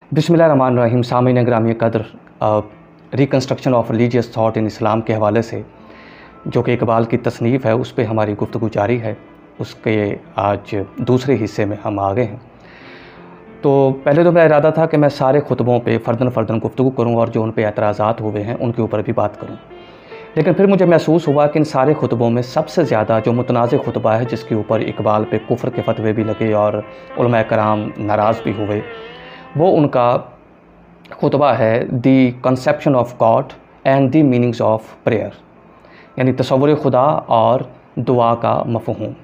बिस्मिल्लाहिर्रहमानिर्रहीम। सामीन ग्रामी कदर, reconstruction of religious thought in Islam के हवाले से जो कि इकबाल की तसनीफ़ है उस पर हमारी गुफ्तगू जारी है। उसके आज दूसरे हिस्से में हम आ गए हैं। तो पहले तो मेरा इरादा था कि मैं सारे खुतबों पे फ़र्दन गुफ्तगू करूँ और जो उन पे एतराज़ात हुए हैं उनके ऊपर भी बात करूँ, लेकिन फिर मुझे महसूस हुआ कि इन सारे खुतबों में सबसे ज़्यादा जो मुतनाज़ खुतबा है, जिसके ऊपर इकबाल पे कुफ्र के फतवे भी लगे और उलमा कराम नाराज़ भी हुए, वो उनका खुतबा है the conception of God and the meanings of prayer, यानी तसव्वुर खुदा और दुआ का मफ़हूम।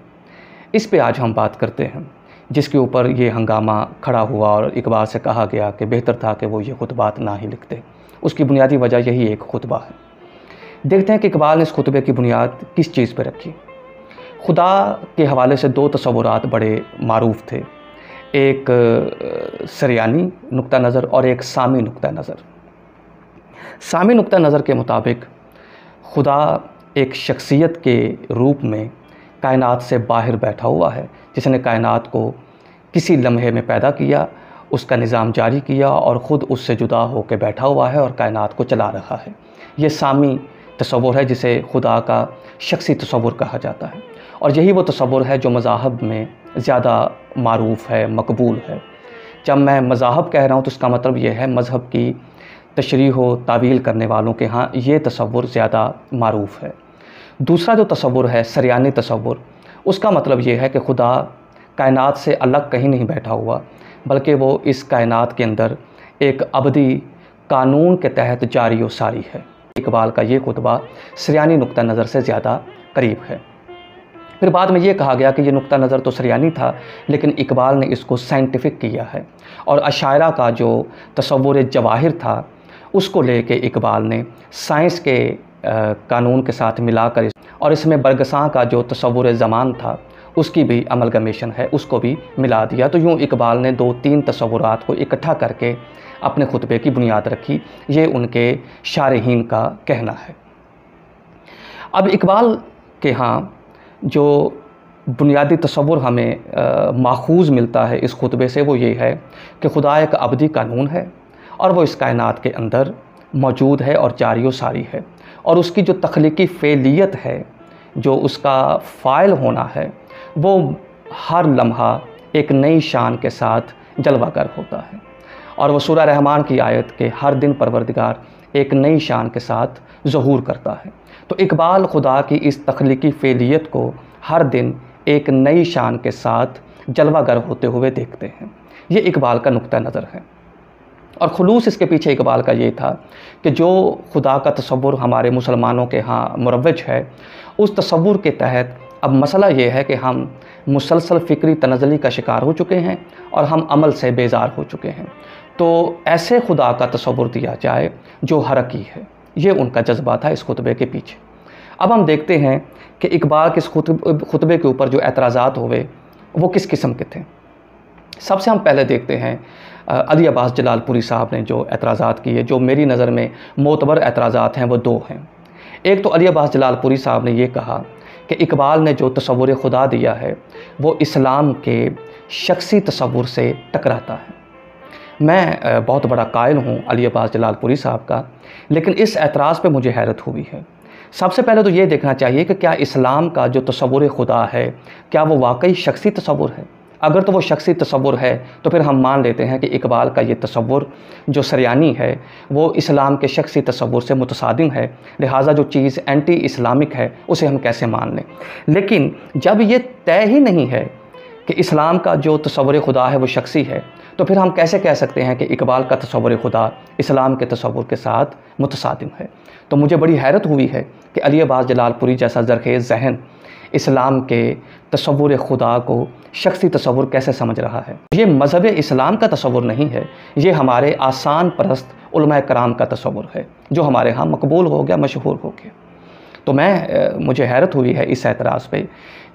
इस पे आज हम बात करते हैं, जिसके ऊपर ये हंगामा खड़ा हुआ और इकबाल से कहा गया कि बेहतर था कि वो ये खुतबात ना ही लिखते। उसकी बुनियादी वजह यही एक खुतबा है। देखते हैं कि इकबाल ने इस खुतबे की बुनियाद किस चीज़ पर रखी। खुदा के हवाले से दो तसव्वुरात बड़े मारूफ थे, एक सरियानी नुक्ता नज़र और एक सामी नुक्ता नज़र। सामी नुक्ता नज़र के मुताबिक खुदा एक शख्सियत के रूप में कायनात से बाहर बैठा हुआ है, जिसने कायनात को किसी लम्हे में पैदा किया, उसका निज़ाम जारी किया और ख़ुद उससे जुदा होकर बैठा हुआ है और कायनात को चला रहा है। ये सामी तसव्वुर है, जिसे खुदा का शख्सी तसव्वुर कहा जाता है, और यही वो तसव्वुर है जो मज़ाहब में ज़्यादा मारूफ़ है, मकबूल है। जब मैं मज़ाहब कह रहा हूँ तो उसका मतलब ये है मज़हब की तशरीह व तावील करने वालों के यहाँ ये तसव्वुर ज़्यादा मारूफ़ है। दूसरा जो तसव्वुर है सरियानी तसव्वुर, उसका मतलब ये है कि खुदा कायनात से अलग कहीं नहीं बैठा हुआ, बल्कि वो इस कायनात के अंदर एक अबदी कानून के तहत जारी व सारी है। इकबाल का ये खुतबा सरियानी नुक्ता नज़र से ज़्यादा करीब है। फिर बाद में ये कहा गया कि ये नुक्ता नज़र तो सरियानी था, लेकिन इकबाल ने इसको साइंटिफिक किया है और अशायरा का जो तसव्वुर जवाहिर था उसको लेके इकबाल ने साइंस के कानून के साथ मिलाकर और इसमें बरगसां का जो तसव्वुर ज़मान था उसकी भी अमलगमेशन है, उसको भी मिला दिया। तो यूँ इकबाल ने दो तीन तसव्वुरात को इकट्ठा करके अपने खुतबे की बुनियाद रखी। ये उनके शारहीन का कहना है। अब इकबाल के यहाँ जो बुनियादी तसव्वुर हमें माखूज़ मिलता है इस खुतबे से, वो ये है कि खुदा एक अबदी कानून है और वो इस कायनात के अंदर मौजूद है और जारी व सारी है, और उसकी जो तख्लीकी फ़ेलियत है, जो उसका फ़ाइल होना है, वो हर लम्हा एक नई शान के साथ जलवागर होता है। और वह सूरह रहमान की आयत के हर दिन परवरदिगार एक नई शान के साथ ज़हूर करता है। तो इकबाल खुदा की इस तख्लीकी फ़ेलियत को हर दिन एक नई शान के साथ जलवागर होते हुए देखते हैं। ये इकबाल का नुक्ता नज़र है। और खुलूस इसके पीछे इकबाल का ये था कि जो खुदा का तसव्वुर हमारे मुसलमानों के यहाँ मुरव्वज है, उस तसव्वुर के तहत अब मसला ये है कि हम मुसलसल फ़िक्री तनज़ली का शिकार हो चुके हैं और हम अमल से बेजार हो चुके हैं। तो ऐसे खुदा का तसव्वुर दिया जाए जो हरकी है, ये उनका जज्बा था इस खुतबे के पीछे। अब हम देखते हैं कि इकबाल के इस खुतबे के ऊपर जो एतराज़ात हुए वो किस किस्म के थे। सबसे हम पहले देखते हैं अली अब्बास जलालपुरी साहब ने जो एतराज़ात किए, जो मेरी नज़र में मोतबर एतराज़ात हैं, वो दो हैं। एक तो अली अब्बास जलालपुरी साहब ने ये कहा कि इकबाल ने जो तसव्वुर खुदा दिया है वो इस्लाम के शख्सी तसव्वुर से टकराता है। मैं बहुत बड़ा कायल हूँ अली अब्बास जलालपुरी साहब का, लेकिन इस एतराज़ पे मुझे हैरत हुई है। सबसे पहले तो ये देखना चाहिए कि क्या इस्लाम का जो तसव्वुर खुदा है, क्या वो वाकई शख्सी तसव्वुर है। अगर तो वो शख्सी तसव्वुर है तो फिर हम मान लेते हैं कि इकबाल का ये तसव्वुर जो सरियानी है वो इस्लाम के शख्सी तसव्वुर से मुतसादिम है, लिहाजा जो चीज़ एंटी इस्लामिक है उसे हम कैसे मान लें। लेकिन जब ये तय ही नहीं है कि इस्लाम का जो तसव्वुर खुदा है वो शख्सी है, तो फिर हम कैसे कह सकते हैं कि इकबाल का तसव्वुर खुदा इस्लाम के तसव्वुर के साथ मुतसादिम है। तो मुझे बड़ी हैरत हुई है कि अली अब्बास जलालपुरी जैसा ज़रख़ेज़ ज़हन इस्लाम के तसव्वुर खुदा को शख्सी तसव्वुर कैसे समझ रहा है। ये मज़हब इस्लाम का तसव्वुर नहीं है, ये हमारे आसान परस्त उलमा कराम का तसव्वुर है, जो हमारे यहाँ मकबूल हो गया, मशहूर हो गया। तो मुझे हैरत हुई है इस एतराज़ पे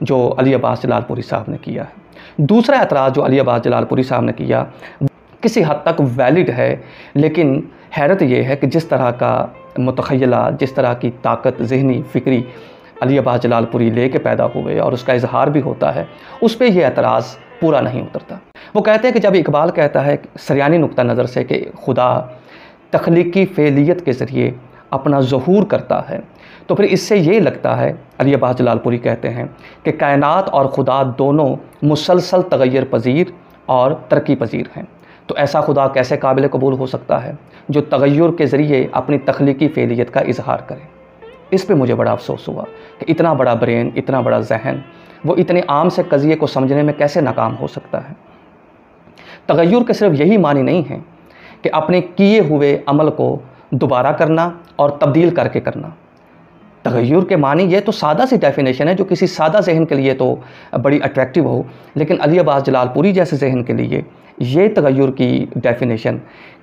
जो अली अब्बास जलालपुरी साहब ने किया है। दूसरा एतराज़ जो अली अब्बास जलालपुरी साहब ने किया किसी हद तक वैलिड है, लेकिन हैरत ये है कि जिस तरह का मुतख़य्यला, जिस तरह की ताकत ज़हनी फ़िक्री अली अब्बास जलालपुरी ले के पैदा हुए और उसका इजहार भी होता है, उस पर यह एतराज़ पूरा नहीं उतरता। वो कहते हैं कि जब इकबाल कहता है सरियानी नुक्ता नज़र से कि खुदा तख्लीकी फ़ेलियत के ज़रिए अपना ज़हूर करता है, तो फिर इससे ये लगता है, अली अब्बास जलालपुरी कहते हैं कि कायनात और खुदा दोनों मुसलसल तग़य्युर पज़ीर और तरक्की पज़ीर हैं। तो ऐसा खुदा कैसे काबिल कबूल हो सकता है जो तग़य्युर के ज़रिए अपनी तख्लीकी फ़ेलियत का इजहार करे। इस पे मुझे बड़ा अफसोस हुआ कि इतना बड़ा ब्रेन, इतना बड़ा जहन, वो इतने आम से कज़िये को समझने में कैसे नाकाम हो सकता है। तग़य्युर के सिर्फ यही मानी नहीं है कि अपने किए हुए अमल को दोबारा करना और तब्दील करके करना। तग़य्युर के मानी ये तो सादा सी डेफिनेशन है जो किसी सादा जहन के लिए तो बड़ी अट्रैक्टिव हो, लेकिन अली अब्बास जलालपुरी जैसे जहन के लिए ये तग़य्युर की डेफिनेशन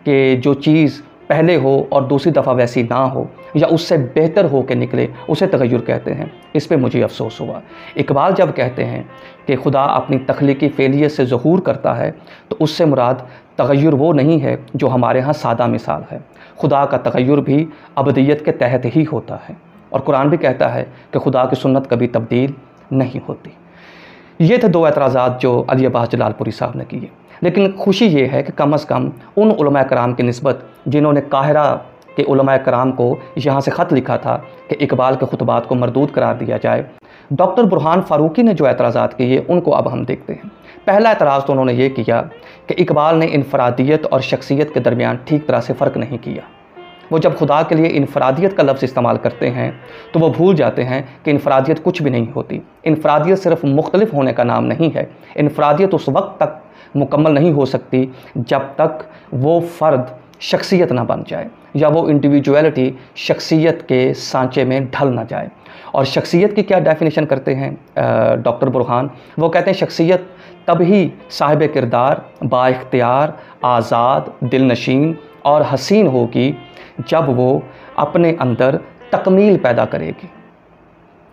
कि जो चीज़ पहले हो और दूसरी दफ़ा वैसी ना हो या उससे बेहतर हो के निकले, उसे तग़य्युर कहते हैं। इस पे मुझे अफसोस हुआ। इकबाल जब कहते हैं कि खुदा अपनी तख्लीकी फ़ेलियत से ज़हूर करता है, तो उससे मुराद तग़य्युर वो नहीं है जो हमारे यहाँ सादा मिसाल है। खुदा का तग़य्युर भी अबदियत के तहत ही होता है, और कुरान भी कहता है कि खुदा की सुन्नत कभी तब्दील नहीं होती। ये थे दो एतराज़ात जो अली अब्बास जलालपुरी साहब ने किए। लेकिन खुशी ये है कि कम अज़ कम उन उलमा कराम की निस्बत जिन्होंने काहिरा के उलमा कराम को यहाँ से ख़त लिखा था कि इकबाल के खुतबात को मरदूद करार दिया जाए, डॉक्टर बुरहान फ़ारूकी ने जो एतराज़ात किए उनको अब हम देखते हैं। पहला एतराज़ तो उन्होंने ये किया कि इकबाल ने इनफरादियत और शख्सियत के दरमियान ठीक तरह से फ़र्क नहीं किया। वो जब खुदा के लिए इनफरादियत का लफ्ज़ इस्तेमाल करते हैं तो वो भूल जाते हैं कि इनफरादियत कुछ भी नहीं होती। इनफरादियत सिर्फ मुख्तलिफ होने का नाम नहीं है। इनफरादियत उस वक्त तक मुकम्मल नहीं हो सकती जब तक वो फ़र्द शख्सियत ना बन जाए या वो इंडिविजुअलिटी शख्सियत के सांचे में ढल ना जाए। और शख्सियत की क्या डेफिनेशन करते हैं डॉक्टर बुरहान? वो कहते हैं शख्सियत तभी साहिब किरदार, बाइख्तियार, आज़ाद, दिलनशीन और हसीन होगी जब वो अपने अंदर तकमील पैदा करेगी।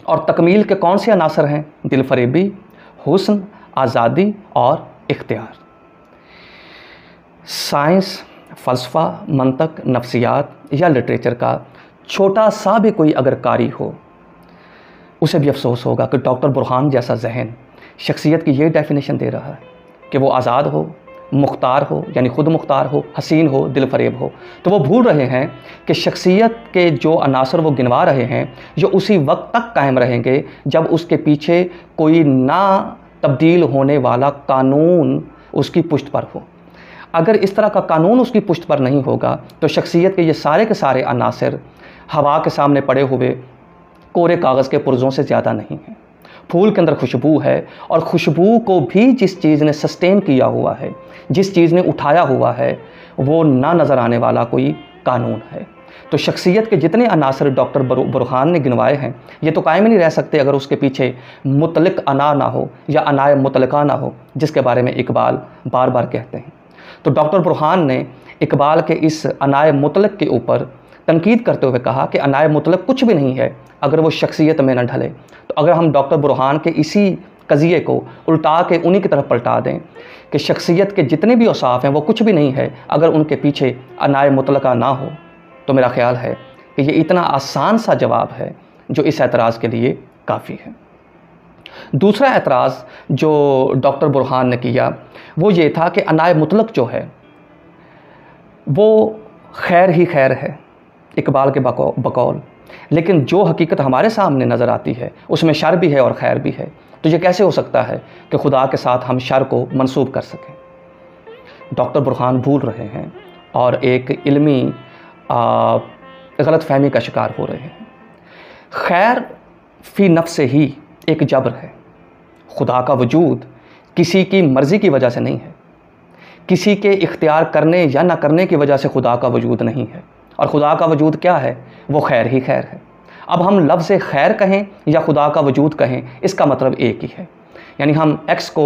और तकमील के कौन से अनासर हैं? दिलफरेबी, हुस्न, आज़ादी और इख्तियार। साइंस, फ़लसफ़ा, मंतक, नफ्सियात या लिटरेचर का छोटा सा भी कोई अगर कारी हो, उसे भी अफसोस होगा कि डॉक्टर बुरहान जैसा जहन शख्सियत की ये डेफिनेशन दे रहा है कि वो आज़ाद हो, मुख्तार हो यानी ख़ुद मुख्तार हो, हसीन हो, दिलफरेब हो। तो वो भूल रहे हैं कि शख्सियत के जो अनासर वो गिनवा रहे हैं जो उसी वक्त तक कायम रहेंगे जब उसके पीछे कोई ना तब्दील होने वाला कानून उसकी पुष्ट पर हो। अगर इस तरह का कानून उसकी पुष्ट पर नहीं होगा तो शख्सियत के ये सारे के सारे अनासर हवा के सामने पड़े हुए कोरे कागज़ के पुर्ज़ों से ज़्यादा नहीं हैं। फूल के अंदर खुशबू है, और खुशबू को भी जिस चीज़ ने सस्टेन किया हुआ है, जिस चीज़ ने उठाया हुआ है, वो ना नज़र आने वाला कोई कानून है। तो शख्सियत के जितने अनासर डॉक्टर बुरहान ने गिनवाए हैं, ये तो कायम नहीं रह सकते अगर उसके पीछे मुतलक अना ना हो या अनाय मुतलका ना हो, जिसके बारे में इकबाल बार बार कहते हैं। तो डॉक्टर बुरहान ने इकबाल के इस अनाय मुतलक के ऊपर तनकीद करते हुए कहा कि अनाय मुतलक कुछ भी नहीं है अगर वो शख्सियत में न ढले। तो अगर हम डॉक्टर बुरहान के इसी कज़िये को उल्टा के उन्हीं की तरफ पलटा दें कि शख्सियत के जितने भी औसाफ हैं वो कुछ भी नहीं है अगर उनके पीछे अनाय मुतलका ना हो, तो मेरा ख़्याल है कि ये इतना आसान सा जवाब है जो इस एतराज़ के लिए काफ़ी है। दूसरा एतराज़ जो डॉक्टर बुरहान ने किया वो ये था कि अनाय मुतलक जो है वो खैर ही खैर है इकबाल के बकौल, लेकिन जो हकीकत हमारे सामने नज़र आती है उसमें शर भी है और खैर भी है। तो ये कैसे हो सकता है कि खुदा के साथ हम शर को मंसूब कर सकें? डॉक्टर बुरहान भूल रहे हैं और एक इल्मी गलत फहमी का शिकार हो रहे हैं। खैर फ़ी नफ्स से ही एक जबर है। खुदा का वजूद किसी की मर्ज़ी की वजह से नहीं है, किसी के इख्तियार करने या ना करने की वजह से खुदा का वजूद नहीं है। और खुदा का वजूद क्या है? वो खैर ही खैर है। अब हम लफ्ज़ खैर कहें या खुदा का वजूद कहें, इसका मतलब एक ही है। यानी हम एक्स को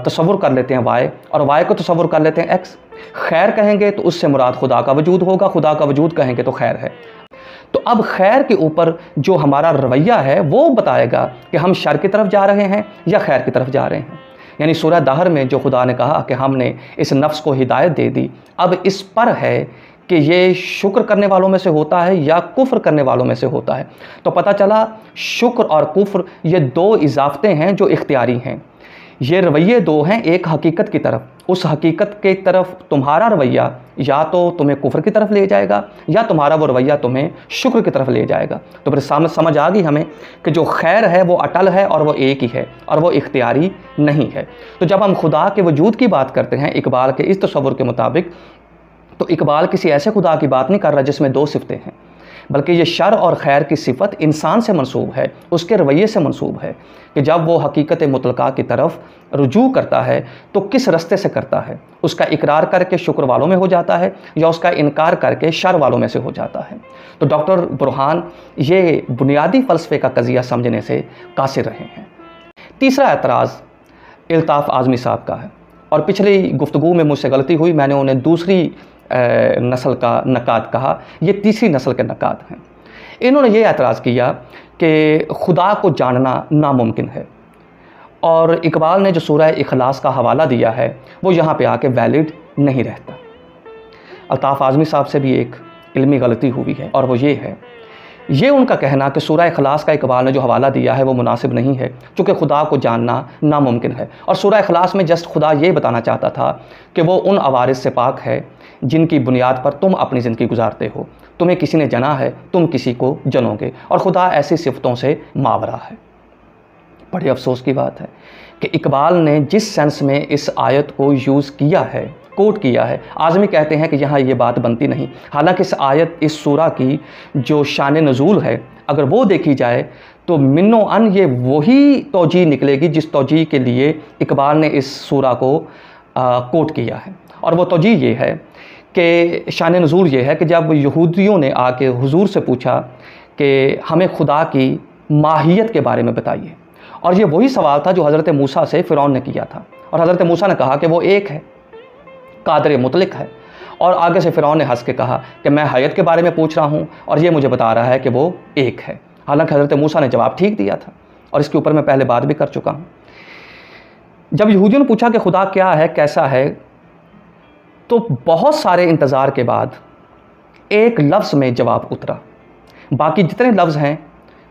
तसव्वुर कर लेते हैं वाई, और वाई को तसव्वुर कर लेते हैं एक्स। खैर कहेंगे तो उससे मुराद खुदा का वजूद होगा, खुदा का वजूद कहेंगे तो खैर है। तो अब खैर के ऊपर जो हमारा रवैया है वो बताएगा कि हम शर की तरफ जा रहे हैं या खैर की तरफ जा रहे हैं। यानी सूरह दहर में जो खुदा ने कहा कि हमने इस नफ्स को हिदायत दे दी, अब इस पर है कि ये शुक्र करने वालों में से होता है या कुफ्र करने वालों में से होता है। तो पता चला शुक्र और कुफ्र ये दो इजाफते हैं जो इख्तियारी हैं। ये रवैये दो हैं एक हकीकत की तरफ, उस हकीकत के तरफ तुम्हारा रवैया या तो तुम्हें कुफ्र की तरफ ले जाएगा या तुम्हारा वो रवैया तुम्हें शुक्र की तरफ ले जाएगा। तो फिर समझ आ गई हमें कि जो खैर है वो अटल है और वो एक ही है और वो इख्तियारी नहीं है। तो जब हम खुदा के वजूद की बात करते हैं इकबाल के इस तस्वुर के मुताबिक, तो इकबाल किसी ऐसे खुदा की बात नहीं कर रहा जिसमें दो सिफतें हैं, बल्कि ये शर और खैर की सिफत इंसान से मंसूब है, उसके रवैये से मंसूब है कि जब वो हकीकत मुतलका की तरफ रुजू करता है तो किस रस्ते से करता है, उसका इकरार करके शुक्र वालों में हो जाता है या उसका इनकार करके शर वालों में से हो जाता है। तो डॉक्टर बुरहान ये बुनियादी फ़लसफ़े का कज़िया समझने से कासिर रहे हैं। तीसरा एतराज़ इल्ताफ़ आज़मी साहब का है, और पिछली गुफ्तगू में मुझसे गलती हुई, मैंने उन्हें दूसरी नस्ल का नकाद कहा, ये तीसरी नस्ल के नकाद हैं। इन्होंने ये एतराज़ किया कि खुदा को जानना नामुमकिन है, और इकबाल ने जो सूरह इखलास का हवाला दिया है वो यहाँ पे आके वैलिड नहीं रहता। अल्ताफ़ आज़मी साहब से भी एक इल्मी गलती हुई है, और वो ये है, ये उनका कहना कि सूरह इखलास का इकबाल ने जो हवाला दिया है वो मुनासिब नहीं है, चूँकि खुदा को जानना नामुमकिन है। और सूरह इखलास में जस्ट खुदा ये बताना चाहता था कि वो उन अवारिस से पाक है जिनकी बुनियाद पर तुम अपनी ज़िंदगी गुजारते हो, तुम्हें किसी ने जना है, तुम किसी को जनोगे, और खुदा ऐसी सिफ़तों से मावरा है। बड़े अफसोस की बात है कि इकबाल ने जिस सेंस में इस आयत को यूज़ किया है, कोट किया है, आज़मी कहते हैं कि यहाँ ये बात बनती नहीं। हालांकि इस आयत, इस सूरा की जो शान नज़ूल है, अगर वो देखी जाए तो मिन्नो अन ये वही तौजीह निकलेगी जिस तौजीह के लिए इकबाल ने इस सूरा को कोट किया है। और वो तौजीह ये है कि शान नज़ूल ये है कि जब यहूदियों ने आके हुजूर से पूछा कि हमें खुदा की माहियत के बारे में बताइए, और ये वही सवाल था जो हज़रत मूसा से फ़िरौन ने किया था, और हज़रत मूसा ने कहा कि वो एक है, कादिर मुतलक है, और आगे से फ़िरौन ने हंस के कहा कि मैं हयत के बारे में पूछ रहा हूँ और ये मुझे बता रहा है कि वो एक है। हालांकि हज़रत मूसा ने जवाब ठीक दिया था, और इसके ऊपर मैं पहले बात भी कर चुका हूँ। जब यहूदियों ने पूछा कि खुदा क्या है, कैसा है, तो बहुत सारे इंतज़ार के बाद एक लफ्ज़ में जवाब उतरा। बाकी जितने लफ्ज़ हैं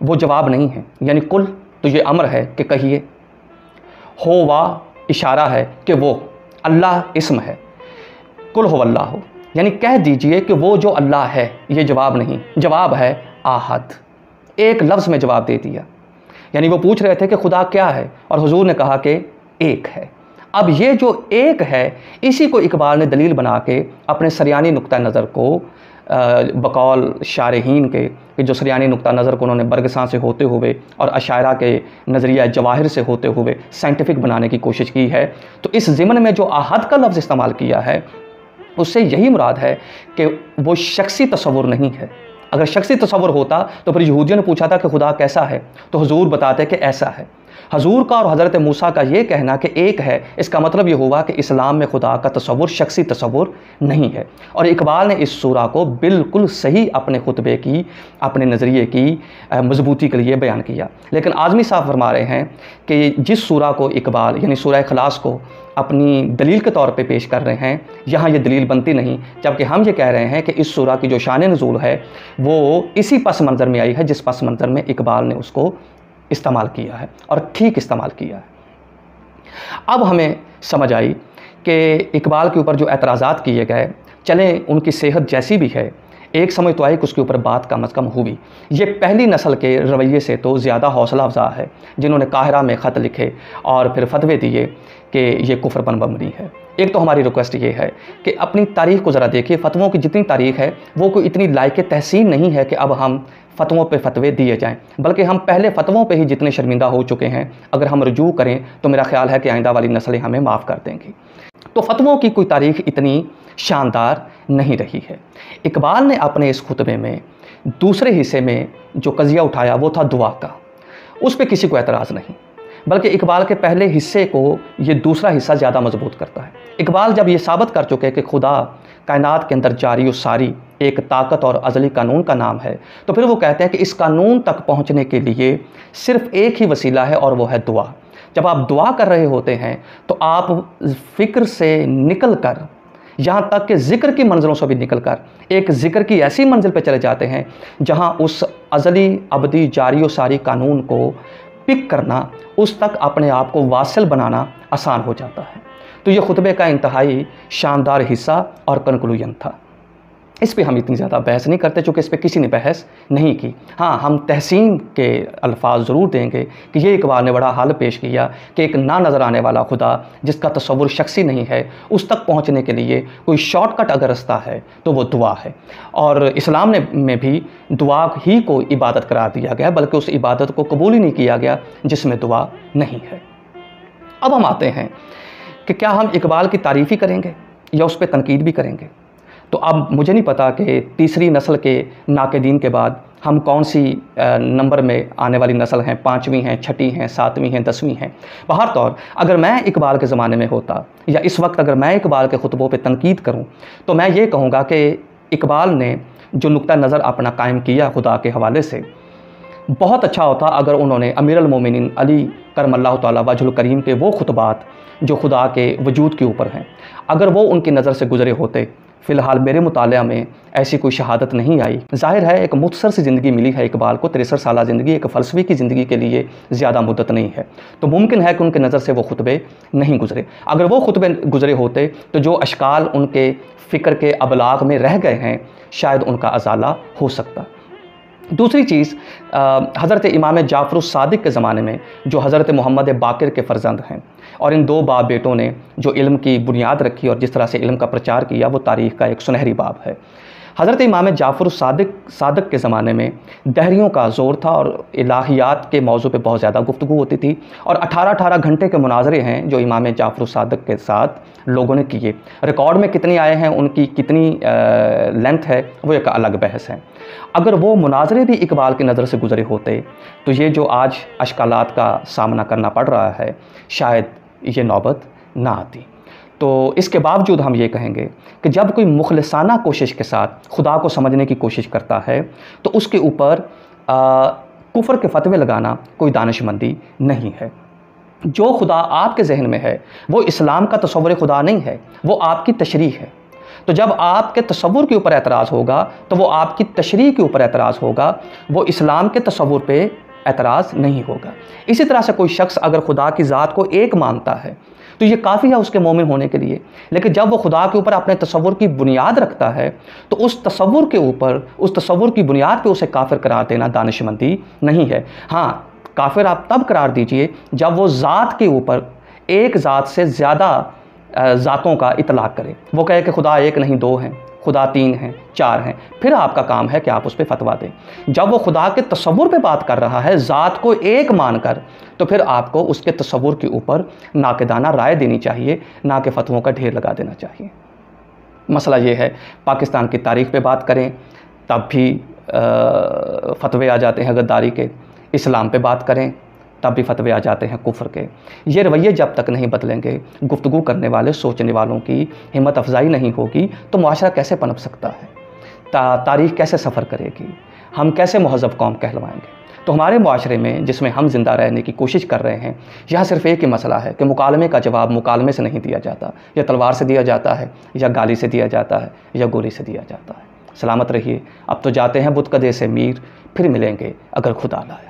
वो जवाब नहीं हैं, यानी कुल तो ये अमर है कि कहिए, हो वा इशारा है कि वो, अल्लाह इस्म है, कुल हो अल्लाह हो, यानी कह दीजिए कि वो जो अल्लाह है, ये जवाब नहीं, जवाब है आहद। एक लफ्ज़ में जवाब दे दिया। यानी वो पूछ रहे थे कि खुदा क्या है, और हुजूर ने कहा कि एक है। अब ये जो एक है, इसी को इकबाल ने दलील बना के अपने सरियानी नुक्ता नज़र को बकौल शारहीन के जो सरियानी नुक्ता नज़र को उन्होंने बरगसां से होते हुए और अशायरा के नज़रिया जवाहिर से होते हुए साइंटिफिक बनाने की कोशिश की है। तो इस ज़िमन में जो आहद का लफ्ज़ इस्तेमाल किया है, उससे यही मुराद है कि वो शख्सी तसव्वुर नहीं है। अगर शख्सी तसव्वुर होता तो फिर यहूदियों ने पूछा था कि खुदा कैसा है, तो हुजूर बताते कि ऐसा है। हजूर का और हज़रत मूसा का ये कहना कि एक है, इसका मतलब ये हुआ कि इस्लाम में खुदा का तसव्वुर शख्सी तसव्वुर नहीं है। और इकबाल ने इस सूरा को बिल्कुल सही अपने खुतबे की, अपने नज़रिए की मजबूती के लिए बयान किया। लेकिन आज़मी साहब फरमा रहे हैं कि जिस सूरा को इकबाल यानी सूरह इखलास को अपनी दलील के तौर पे पेश कर रहे हैं, यहाँ ये दलील बनती नहीं, जबकि हम ये कह रहे हैं कि इस सूरा की जो शान नज़ूल है वो इसी पस मंज़र में आई है जिस पस मंज़र में इकबाल ने उसको इस्तेमाल किया है, और ठीक इस्तेमाल किया है। अब हमें समझ आई कि इकबाल के ऊपर जो एतराज़ात किए गए, चलें उनकी सेहत जैसी भी है, एक समझ तो आई कि उसके ऊपर बात कम अज़ कम हुई। ये पहली नस्ल के रवैये से तो ज़्यादा हौसला अफ़ज़ा है, जिन्होंने काहिरा में ख़त लिखे और फिर फतवे दिए कि ये कुफ्र बन बमरी है। एक तो हमारी रिक्वेस्ट ये है कि अपनी तारीख़ को ज़रा देखिए, फ़तवों की जितनी तारीख़ है वो कोई इतनी लायक तहसीन नहीं है कि अब हम फ़तवों पे फतवे दिए जाएं, बल्कि हम पहले फ़तवों पे ही जितने शर्मिंदा हो चुके हैं, अगर हम रुजू करें तो मेरा ख्याल है कि आइंदा वाली नस्लें हमें माफ़ कर देंगी। तो फ़तवों की कोई तारीख़ इतनी शानदार नहीं रही है। इकबाल ने अपने इस खुतबे में दूसरे हिस्से में जो कज़िया उठाया वो था दुआ का, उस पर किसी को एतराज़ नहीं, बल्कि इकबाल के पहले हिस्से को ये दूसरा हिस्सा ज़्यादा मजबूत करता है। इकबाल जब ये साबित कर चुके कि खुदा कायनात के अंदर जारी और सारी एक ताकत और अज़ली कानून का नाम है, तो फिर वो कहते हैं कि इस कानून तक पहुँचने के लिए सिर्फ़ एक ही वसीला है और वो है दुआ। जब आप दुआ कर रहे होते हैं तो आप फ़िक्र से निकल कर, यहाँ तक कि ज़िक्र की मंजिलों से भी निकल कर एक ज़िक्र की ऐसी मंजिल पर चले जाते हैं जहाँ उस अज़ली अबदी जारी और सारी कानून को पिक करना, उस तक अपने आप को वासिल बनाना आसान हो जाता है। तो ये खुतबे का इंतहाई शानदार हिस्सा और कंक्लूजन था। इस पे हम इतनी ज़्यादा बहस नहीं करते चूँकि इस पे किसी ने बहस नहीं की। हाँ, हम तहसीन के अल्फाज ज़रूर देंगे कि ये इकबाल ने बड़ा हल पेश किया कि एक ना नज़र आने वाला खुदा जिसका तसव्वुर शख्सी नहीं है, उस तक पहुँचने के लिए कोई शॉर्टकट अगर रास्ता है तो वो दुआ है। और इस्लाम में भी दुआ ही को इबादत करार दिया गया, बल्कि उस इबादत को कबूल ही नहीं किया गया जिसमें दुआ नहीं है। अब हम आते हैं कि क्या हम इकबाल की तारीफ़ ही करेंगे या उस पर तनकीद भी करेंगे। तो अब मुझे नहीं पता कि तीसरी नस्ल के नाक़दीन के बाद हम कौन सी नंबर में आने वाली नस्ल हैं, 5वीं हैं, 6ठी हैं, 7वीं हैं, 10वीं हैं। बहर तौर अगर मैं इकबाल के ज़माने में होता या इस वक्त अगर मैं इकबाल के खुतबों पे तनकीद करूं तो मैं ये कहूँगा कि इकबाल ने जो नुक्ता नज़र अपना कायम किया खुदा के हवाले से, बहुत अच्छा होता अगर उन्होंने अमीरुल मोमिनीन अली करमल्लाहु तआला वजहुल करीम के वो खुतबात जो खुदा के वजूद के ऊपर हैं, अगर वो उनकी नज़र से गुज़रे होते। फ़िलहाल मेरे मुताले में ऐसी कोई शहादत नहीं आई। ज़ाहिर है एक मुख्तसर सी ज़िंदगी मिली है इकबाल को, 63 साल ज़िंदगी एक फ़लसफ़ी की ज़िंदगी के लिए ज़्यादा मुद्दत नहीं है, तो मुमकिन है कि उनकी नज़र से वो खुतबे नहीं गुज़रे। अगर वो खुतबे गुज़रे होते तो जो अशकाल उनके फ़िक्र के अबलाग में रह गए हैं शायद उनका अजाला हो सकता। दूसरी चीज़, हज़रत इमाम जाफ़र सादिक के ज़माने में जो हज़रत मोहम्मद बाक़िर के फ़र्जंद हैं और इन 2 बाप बेटों ने जो इल्म की बुनियाद रखी और जिस तरह से इल्म का प्रचार किया, वो तारीख़ का एक सुनहरी बाब है। हज़रत इमाम जाफ़र सादिक के ज़माने में दहरियों का ज़ोर था और इलाहियात के मौजू पे बहुत ज़्यादा गुफ्तगू होती थी और 18-18 घंटे के मुनाजरे हैं जो इमाम जाफ़र सादिक के साथ लोगों ने किए। रिकॉर्ड में कितने आए हैं, उनकी कितनी लेंथ है, वो एक अलग बहस है। अगर वो मुनाजरे भी इकबाल की नज़र से गुज़रे होते तो ये जो आज अशकालात का सामना करना पड़ रहा है शायद ये नौबत ना आती। तो इसके बावजूद हम ये कहेंगे कि जब कोई मुखलिसाना कोशिश के साथ खुदा को समझने की कोशिश करता है तो उसके ऊपर कुफ्र के फतवे लगाना कोई दानिशमंदी नहीं है। जो खुदा आपके जहन में है वो इस्लाम का तसव्वुर खुदा नहीं है, वो आपकी तशरीह है। तो जब आपके तसव्वुर के ऊपर एतराज़ होगा तो वो आपकी तशरीह के ऊपर एतराज़ होगा, वो इस्लाम के तसव्वुर पे एतराज़ नहीं होगा। इसी तरह से कोई शख्स अगर खुदा की ज़ात को एक मानता है तो ये काफ़ी है उसके मोमिन होने के लिए, लेकिन जब वो खुदा के ऊपर अपने तसव्वुर की बुनियाद रखता है तो उस तसव्वुर के ऊपर, उस तसव्वुर की बुनियाद पे उसे काफिर करार देना दानिशमंदी नहीं है। हाँ, काफिर आप तब करार दीजिए जब वो ज़ात के ऊपर एक ज़ात से ज़्यादा ज़ातों का इतलाक़ करे, वो कहे कि खुदा एक नहीं 2 हैं, खुदा 3 हैं, 4 हैं, फिर आपका काम है कि आप उस पर फतवा दें। जब वो खुदा के तसव्वुर पे बात कर रहा है ज़ात को एक मानकर, तो फिर आपको उसके तसव्वुर के ऊपर नाक़िदाना राय देनी चाहिए, ना कि फतवों का ढेर लगा देना चाहिए। मसला ये है, पाकिस्तान की तारीख़ पे बात करें तब भी फतवे आ जाते हैं गद्दारी के, इस्लाम पे बात करें तब भी फतवे आ जाते हैं कुफ्र के। ये रवैये जब तक नहीं बदलेंगे, गुफ्तगू करने वाले, सोचने वालों की हिम्मत अफजाई नहीं होगी, तो मुआशरा कैसे पनप सकता है, तारीख़ कैसे सफ़र करेगी, हम कैसे महज़ब कौम कहलवाएंगे। तो हमारे मुआशरे में जिसमें हम ज़िंदा रहने की कोशिश कर रहे हैं, यहाँ सिर्फ एक ही मसला है कि मुकालमे का जवाब मुकालमे से नहीं दिया जाता, या तलवार से दिया जाता है, या गाली से दिया जाता है, या गोली से दिया जाता है। सलामत रहिए। अब तो जाते हैं बुत कदे से मीर, फिर मिलेंगे अगर खुदा लाए।